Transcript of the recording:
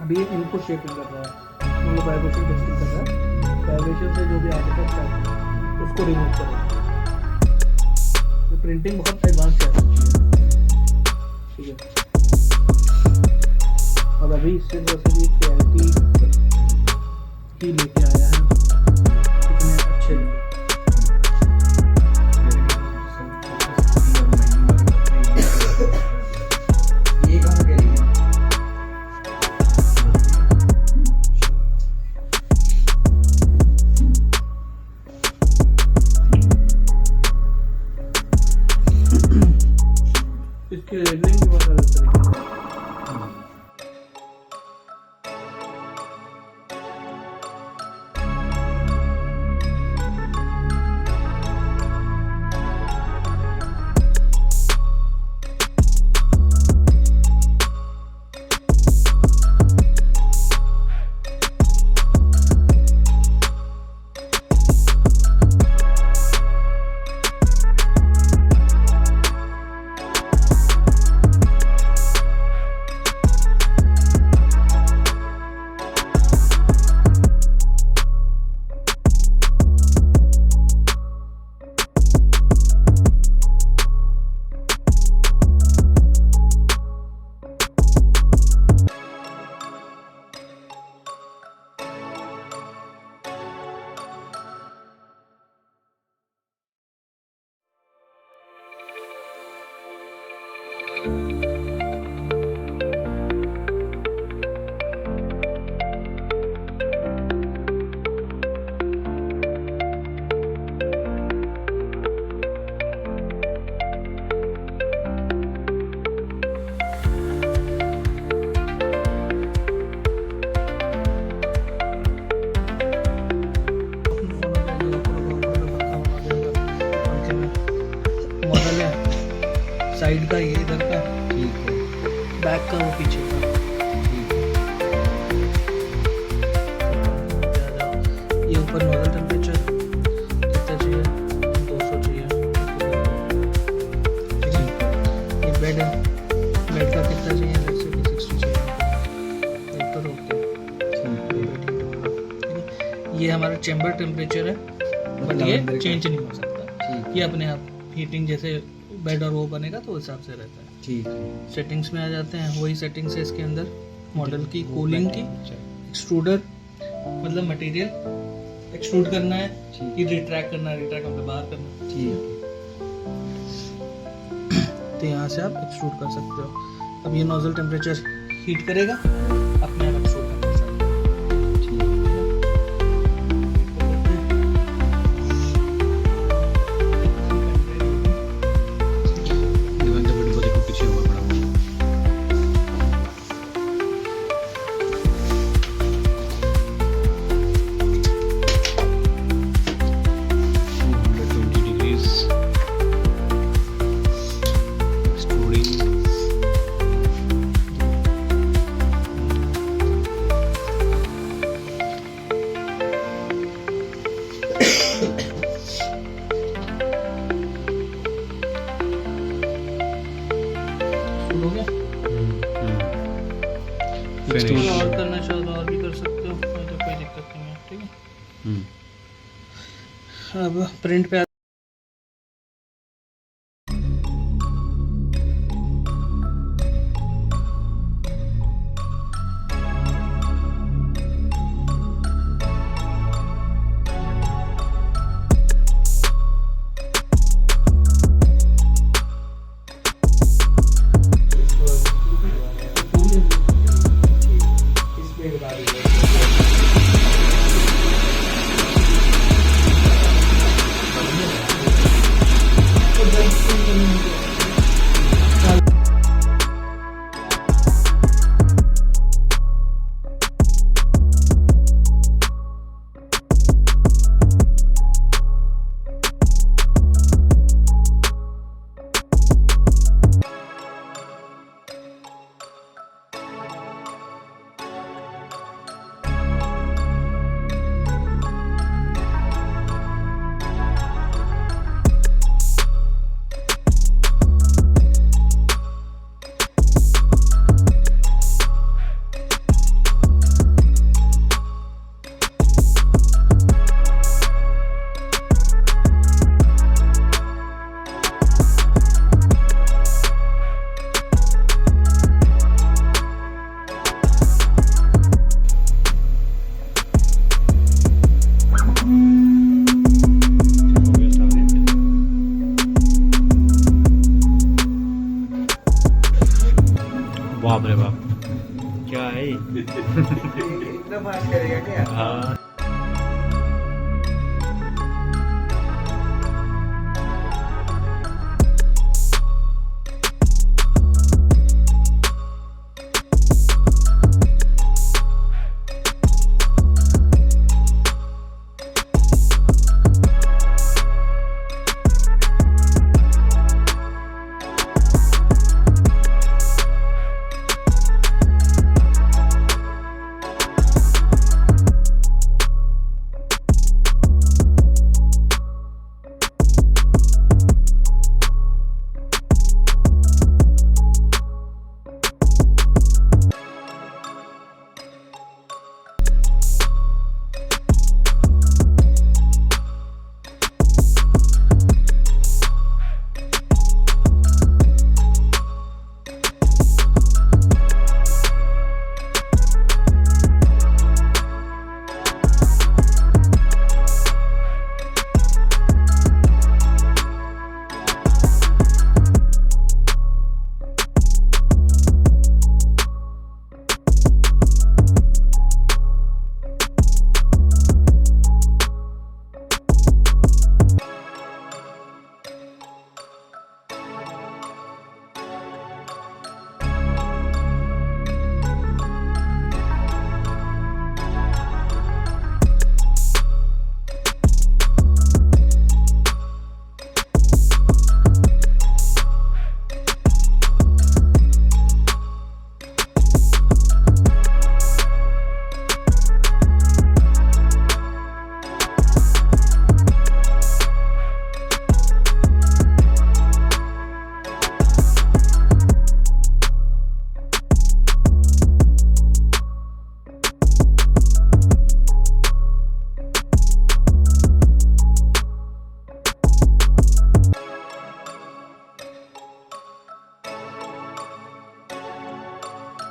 Beam input shaping कर रहा है, मतलब वाइब्रेशन टेस्टिंग कर रहा है। वाइब्रेशन से जो भी आर्टिकल्स आते हैं उसको रिमूव करेगा। ये प्रिंटिंग बहुत एडवांस है, ठीक है। और अभी इससे वैसे भी क्लैरिटी ही लेके आया है, कितने अच्छे ये कहाँ के लिए इसकी लेबलिंग भी बहुत अलग तरीके से। साइड का ये इधर का, ठीक है, बैक का वो पीछे का, ठीक है। ये ऊपर नॉर्मल टेम्परेचर कितना चाहिए, 200 चाहिए, ठीक है। ये बेड है, बेड का कितना चाहिए, जैसे कि 60 चाहिए, ऊपर ओके, ठीक है। ये हमारा चैम्बर टेम्परेचर है, बट ये चेंज नहीं हो सकता, ये अपने आप हीटिंग जैसे बेड और वो बनेगा तो उस हिसाब से रहता है, ठीक है। सेटिंग्स में आ जाते हैं, वही सेटिंग्स है इसके अंदर, मॉडल की, कूलिंग की, एक्सट्रूडर मतलब मटेरियल एक्सट्रूड करना है कि रिट्रैक्ट करना है, रिट्रैक्ट मतलब बाहर करना, ठीक है। तो यहाँ से आप एक्सट्रूड कर सकते हो। अब ये नोजल टेम्परेचर हीट करेगा, अपने आप एक्सट्रूड करना है। और करना चाहो तो और भी कर सकते हो, कोई दिक्कत नहीं है, ठीक है। अब प्रिंट पे बाप रे बाप, क्या है ये? एकदम आज करेगा क्या? हाँ